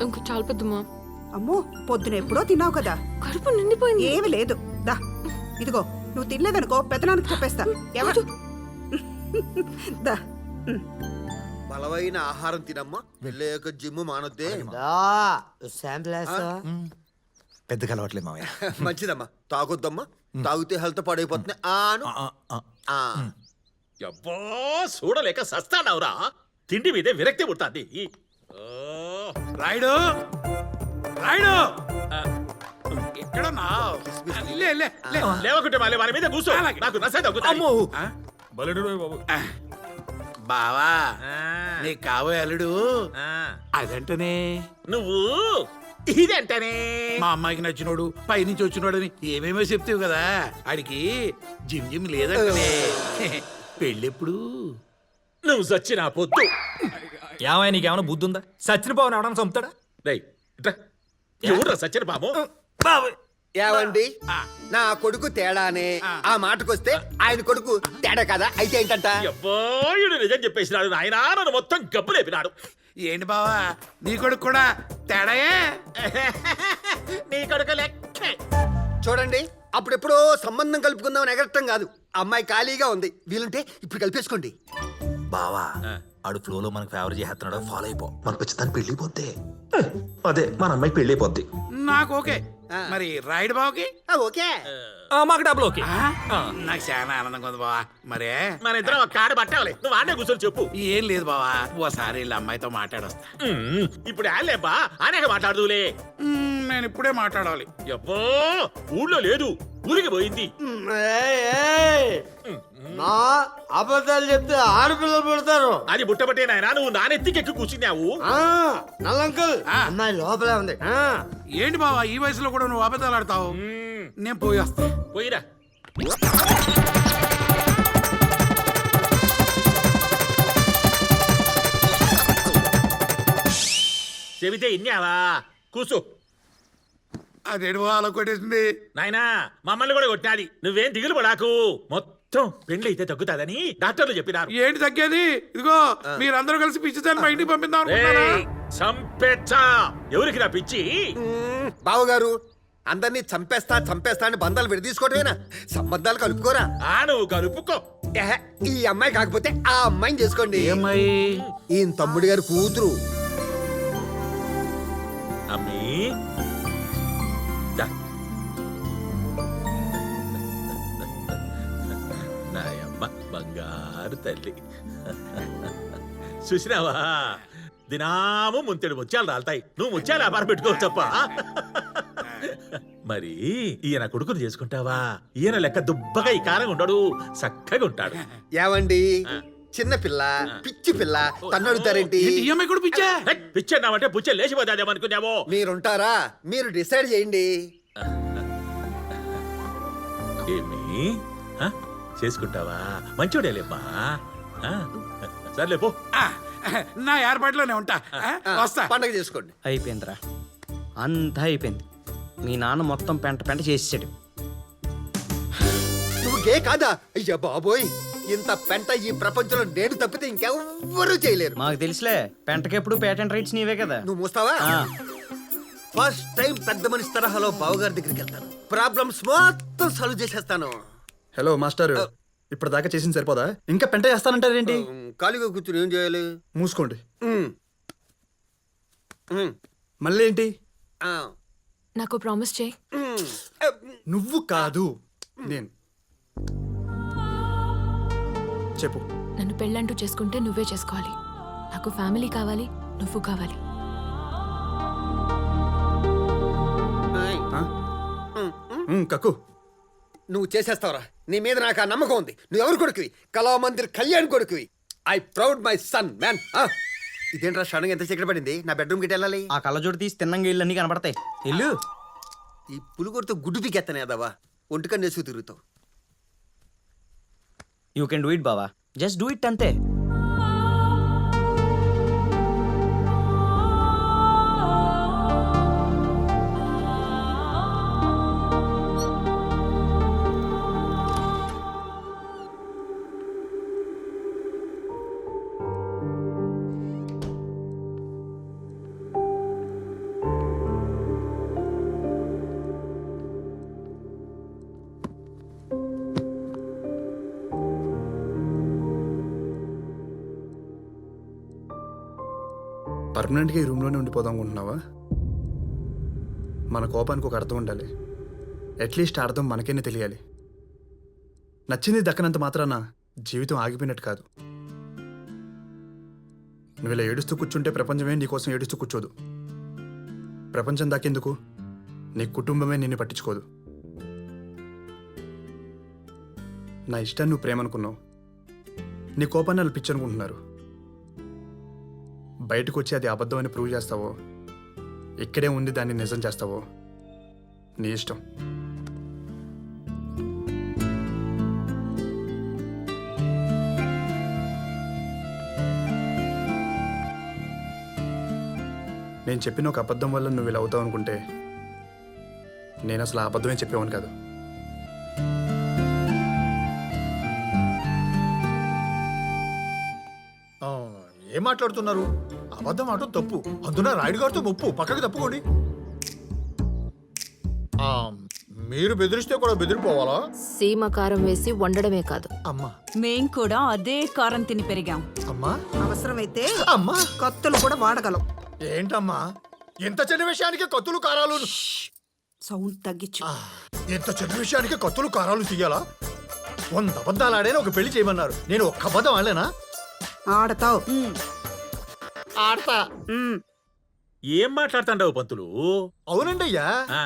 ఇంకో చాలా పెద్దమ్మా. అమ్మో పొద్దున ఎప్పుడో తిన్నావు కదా. కడుపు నిండిపోయింది. ఏమి లేదు దా ఇదిగో నువ్వు తినలేదనుకో పెద్దనాన్నకి చెప్పేస్తా. ఎవరు దా బలమైన ఆహారం తినమ్మా. వెళ్ళాక జిమ్ మానొద్దే. పెద్దగా అలవాట్లేదు మావయ్య. మంచిదమ్మా, తాగొద్దమ్మా. తాగితే హెల్త్ పాడైపోతుంది. ఆను అబ్బా చూడలేక సస్తానవరా. తిండి మీదే విరక్తి పుట్టాది. రాయుడు రాయుడు ఎక్కడ లేవకుంటే మళ్ళీ వారి మీద కూర్చో. నాకు నసే తగ్గుతాము. బావా నీ కాబోయే అల్లుడు అదంటనే నువ్వు ఇదంటనే మా అమ్మాయికి నచ్చినోడు పైనుంచి వచ్చినోడు అని ఏమేమో చెప్తావు కదా. ఆడికి జిమ్ జిమ్ లేదంటనే. పెళ్ళెప్పుడు? నువ్వు సచ్చిన పొద్దు. ఏమైనా నీకేమైనా బుద్ధి ఉందా? సచిన పవన్ ఎవడన్నా చంపుతాడా? ఎవడ్రా సచ్చిన పాము? ఏవండి, నా కొడుకు తేడానే. ఆ మాటకొస్తే ఆయన కొడుకు తేడా కదా. అయితే ఏంటంట? అబ్బాయుడు నిజం చెప్పేసినాడు. నాయనా నన్ను మొత్తం గబ్బు లేపినాడు. ఏంటి బావా నీ కొడుకు కూడా తేడాయే? నీ కొడుకు లెక్కే. చూడండి, అప్పుడెప్పుడో సంబంధం కలుపుకుందామని ఎగరటం కాదు. అమ్మాయి ఖాళీగా ఉంది, వీలుంటే ఇప్పుడు కలిపేసుకోండి. బావా ఆడు ఫ్లోలో మనకు ఫేవర్ చేస్తున్నాడు. ఫాలో అయిపో. మనకు వచ్చి తను పెళ్ళిపోద్ది. అదే మన అమ్మాయికి పెళ్ళి అయిపోద్ది. నాకు ఓకే. మరి రాయుడు బావకి? ఓకే. మాకు డబ్బులు ఓకే. నాకు చాలా ఆనందంగా ఉంది బావా. మరే మన ఇద్దరం ఒక కాడ పట్టాలి. నువ్వు ఆడే కూర్చొని చెప్పు. ఏం లేదు బావా, ఓసారి వీళ్ళ అమ్మాయితో మాట్లాడొస్తా. ఇప్పుడు ఆలేబ్బా అనేక మాట్లాడుదులే. నేను ఇప్పుడే మాట్లాడాలి. అబ్బో ఊళ్ళో లేదు, ఊరికి పోయింది. అబద్ధాలు చెప్తే ఆడపిల్లలు పుడతారు. అది బుట్టబట్టే నాయనా నువ్వు నానెత్తికెక్కి కూర్చున్నావు. నల్లంకుల్ అమ్మాయి లోపలే ఉంది. ఏంటి బావా ఈ వయసులో కూడా నువ్వు అబద్ధాలు ఆడతావు? నేను పోయి వస్తా. పోయిరా. చెబితే ఇన్నావా? కూర్చో. అదేడు అలా కొట్టేసింది. నాయనా మమ్మల్ని కూడా కొట్టాది. నువ్వేం దిగులు పడాకు. మొత్తం పెండ్లి అయితే తగ్గుతాదని డాక్టర్లు చెప్పినారు. ఏంటి తగ్గేది? ఇదిగో మీరందరూ కలిసి పిచ్చి దాన్ని మా ఇంటికి పంపిద్దాం అనుకుంటారా? చంపేచ్చా. ఎవరికి నా పిచ్చి? బావగారు, అందరినీ చంపేస్తా చంపేస్తా అని బంధాలు విడదీసుకోవటమేనా? సంబంధాలు కలుపుకోరా. నువ్వు కలుపుకో. ఈ అమ్మాయి కాకపోతే ఆ అమ్మాయిని చేసుకోండి. ఏమ్మాయి? ఈయన తమ్ముడు గారు కూతురు. అమ్మీ నాయమ్మ బంగారు తల్లి. చూసినావా, దినాము ముంతెడు ముత్యాలు రాలుతాయి. నువ్వు ముత్యాలు వ్యాపారం పెట్టుకోవచ్చప్ప. మరి ఈయన కొడుకుని చేసుకుంటావా? ఈయన లెక్క దుబ్బగా ఈ కారంగా ఉండడు, చక్కగా ఉంటాడు. ఏవండి, చిన్న పిల్ల పిచ్చి పిల్ల తన్నడుతారేంటి? ఈ అమ్మాయి కూడా పిచ్చా? పిచ్చన్నావంటే పుచ్చే లేచిపోతాదేమనుకున్నావో. మీరుంటారా? మీరు డిసైడ్ చేయండి. ఏమి చేసుకుంటావా? మంచోడేలేమ్మా. సర్లే పో. నా ఏర్పాట్లోనే ఉంటా. వస్తా. పండగ చేసుకోండి. అయిపోయిందిరా, అంతా అయిపోయింది. మీ నాన్న మొత్తం పెంట పెంట చేసేసాడు. నువ్వు గే కాదా? అయ్యా బాబోయ్, ఇంత పెంట ఈ ప్రపంచంలో నేను తప్పితే ఇంకెవ్వరూ చేయలేరు. మాకు తెలుసులే, పెంటకెప్పుడు పేటెంట్ రైట్స్ నీవే కదా. నువ్వు మూస్తావా? ఫస్ట్ టైం పెద్ద మనిషి తరహాలో బావగారి దగ్గరికి వెళ్తాను. ప్రాబ్లమ్స్ మొత్తం సాల్వ్ చేసేస్తాను. హలో మాస్టర్, ఇప్పుడు దాకా చేసింది సరిపోదా? ఇంకా పెంట చేస్తానంటారేంటి? ఖాళీగా కూర్చుని ఏం చేయాలి? మూసుకోండి. మళ్ళీ ఏంటి? నాకు ప్రామిస్ చేయి. నువ్వు కాదు నేను. చెప్పు. నన్ను పెళ్ళంటూ చేసుకుంటే నువ్వే చేసుకోవాలి. నాకు ఫ్యామిలీ కావాలి, నువ్వు కావాలి. కక్కు. నువ్వు చేసేస్తావురా. నీ మీద నాకు ఆ నమ్మకం ఉంది. నువ్వు ఎవరు కొడుకువి? కళామందిర్ కళ్యాణ్ కొడుకువి. I proud my son man. ఇదేంట్రా షాను ఎంత చీకటి పడింది? నా బెడ్రూమ్కి వెళ్ళాలి. ఆ కళ్ళజోడు తీసి తిన్నంగా ఇల్లు అన్ని కనపడతాయి. ఇల్లు ఈ పులుగురితో గుడ్డు పీకెత్తనే అదవా. ఒంటికన్నేసు తిరుగుతావు. యూ కెన్ డూ ఇట్ బావా, జస్ట్ డూ ఇట్ అంతే. పర్మనెంట్గా ఈ రూమ్లోనే ఉండిపోదాం అనుకుంటున్నావా? మన కోపానికి ఒక అర్థం ఉండాలి. అట్లీస్ట్ ఆ అర్థం మనకైనా తెలియాలి. నచ్చింది దక్కనంత మాత్రాన జీవితం ఆగిపోయినట్టు కాదు. నువ్వు ఇలా ఏడుస్తూ కూర్చుంటే ప్రపంచమే నీకోసం ఏడుస్తూ కూర్చోదు. ప్రపంచం దాకెందుకు, నీ కుటుంబమే నిన్ను పట్టించుకోదు. నా ఇష్టాన్ని నువ్వు ప్రేమ అనుకున్నావు, నీ కోపాన్ని వాళ్ళు పిచ్చి అనుకుంటున్నారు. బయటకు వచ్చి అది అబద్ధం అని ప్రూవ్ చేస్తావో, ఇక్కడే ఉంది దాన్ని నిజం చేస్తావో నీ ఇష్టం. నేను చెప్పిన ఒక అబద్ధం వల్ల నువ్వు ఇలా అవుతావు అనుకుంటే నేను అసలు ఆ అబద్ధమే చెప్పేవాను కాదు. ఏం మాట్లాడుతున్నారు? అబద్ధం ఆటం తప్పు, అందున రాయుడు గారితో ముప్పు. పక్కకి తప్పుకోండి. మీరు బెదిరిస్తే కూడా బెదిరిపోవాలా? సీమ కారం వేసి వండడమే కాదు, అమ్మా మేం కూడా అదే కారం తిని పెరిగాం. అమ్మా అవసరమైతే అమ్మా కత్తులు కూడా వాడగలం. ఏంటమ్మా ఎంత చిన్న విషయానికి కత్తులు కారాలు? సౌండ్ తగ్గించు. ఎంత చిన్న విషయానికి కత్తులు కారాలు తీయాలా? 100 అబద్ధాలు ఆడేనా ఒక పెళ్లి చేయమన్నారు. నేను ఒక్క అబద్ధం ఆడలేనా? ఆడతావు. ఆడతా. ఏం మాట్లాడుతాండవు పంతులు? అవునండి అయ్యా, ఆ,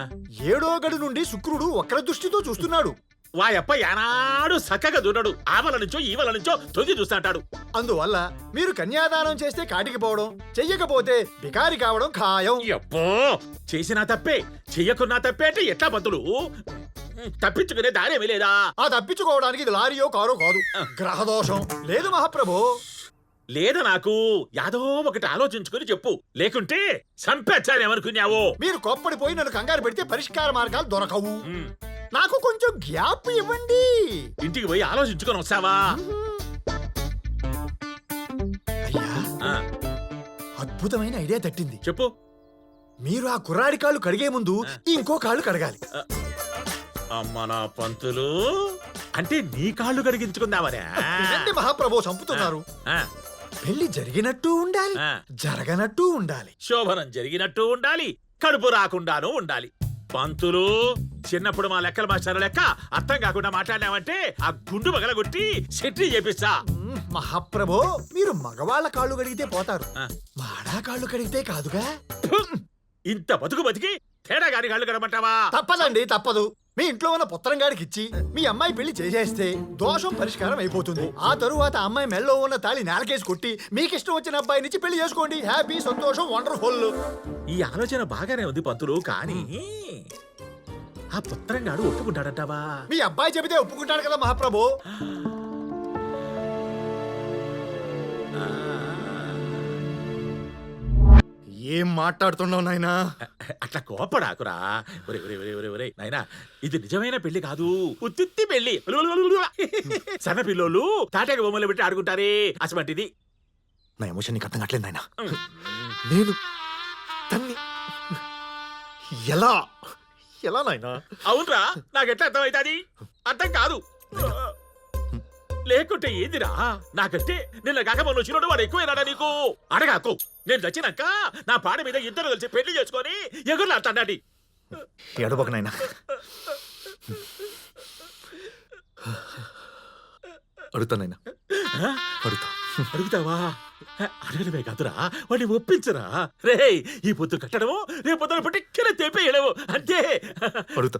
7వ గడి నుండి శుక్రుడు వక్ర దృష్టితో చూస్తున్నాడు. వాయప్ప ఏనాడు చక్కగా చూడడు. ఆవల నుంచో ఈవల నుంచో తొంగి చూస్తాంటాడు. అందువల్ల మీరు కన్యాదానం చేస్తే కాటికి పోవడం, చెయ్యకపోతే బికారి కావడం ఖాయం. అబ్బో, చేసినా తప్పే చెయ్యకున్నా తప్పే అంటే ఎట్లా పంతులు? తప్పించుకునే దారేమీ లేదా? ఆ తప్పించుకోవడానికి ఇది లారీయో కారో కాదు, గ్రహదోషం. లేదు మహాప్రభు. లేదా నాకు యాదో ఒకటి ఆలోచించుకుని చెప్పు, లేకుంటే చంపేచ్చానేమనుకున్నావు? మీరు కోప్పడిపోయి నన్ను కంగారు పెడితే పరిష్కార మార్గాలు దొరకవు. నాకు కొంచెం గ్యాప్ ఇవ్వండి. ఇంటికి పోయి ఆలోచించుకొని వస్తావా? అయ్యా, ఆ, అద్భుతమైన ఐడియా తట్టింది. చెప్పు. మీరు ఆ కుర్రాడి కాళ్ళు కడిగే ముందు ఇంకో కాళ్ళు కడగాలి. అమ్మ నా పంతులు, అంటే నీ కాళ్ళు కడిగించుకుందామనే? వినండి మహాప్రభు, చంపుతున్నారు. ఆ, పెళ్లి జరిగినట్టు ఉండాలి, ఆ. జరగనట్టు ఉండాలి. శోభనం జరిగినట్టు ఉండాలి, కడుపు రాకుండాను ఉండాలి. పంతులు, చిన్నప్పుడు మా లెక్కల మాస్టర్ లెక్క అర్థం కాకుండా మాట్లాడామంటే ఆ గుండు పగలగొట్టి సెట్రీ చేపిస్తా. మహాప్రభు, మీరు మగవాళ్ళ కాళ్ళు కడిగితే పోతారు, ఆ. మాడా కాళ్ళు కడిగితే కాదుగా. ఇంత బతుకు బతికి తేడా గారి కాళ్ళు కడమంటావా? తప్పదండి, తప్పదు. మీ ఇంట్లో ఉన్న పుత్రంగాడికి ఇచ్చి మీ అమ్మాయి పెళ్లి చేసేస్తే దోషం పరిష్కారం అయిపోతుంది. ఆ తరువాత అమ్మాయి మెల్లో ఉన్న తాళి నేలకేసి కొట్టి మీకిష్టం వచ్చిన అబ్బాయి నుంచి పెళ్లి చేసుకోండి. హ్యాపీ, సంతోషం, వండర్ఫుల్. ఈ ఆలోచన బాగానే ఉంది పంతులు, కానీ ఆ పుత్రంగాడు ఒప్పుకుంటాడంటావా? మీ అబ్బాయి చెబితే ఒప్పుకుంటాడు కదా మహాప్రభు. ఏం మాట్లాడుతున్నావు నాయనా? అట్లా కోపడాకురా. ఒరే ఒరే ఒరే ఒరే ఒరే నాయనా, ఇది నిజమైన పెళ్లి కాదు, ఉత్తి పెళ్లి. సన్న పిల్లోళ్ళు తాటాక బొమ్మలు పెట్టి ఆడుకుంటారే, అసమంటిది. నా ఎమోషన్ నీకు అర్థం కావట్లేదు నాయనా. నేను తన్ని ఎలా ఎలా నాయనా? అవునరా, నాకెట్లా అర్థం అవుతుంది? అర్థం కాదు. లేకుంటే ఏందిరా? నాకంటే నిన్న కాక మొన్న వచ్చినోడు వాడు ఎక్కువైనాడా నీకు? అడగాకు. నేను చచ్చినాక నా పాడ మీద ఇద్దరు కలిసి పెళ్లి చేసుకొని ఎగురులాడతాండి. ఎడబోక నాయనా. అడుగుతానైనా, అడుగుతా. అడుగుతావా? అడగడమే కాదురా, వాడిని ఒప్పించరా. రేయ్, ఈ పొద్దు కట్టడము రేపు పొద్దున పట్టి తెప్పేయడము అంతే. అడుగుతా.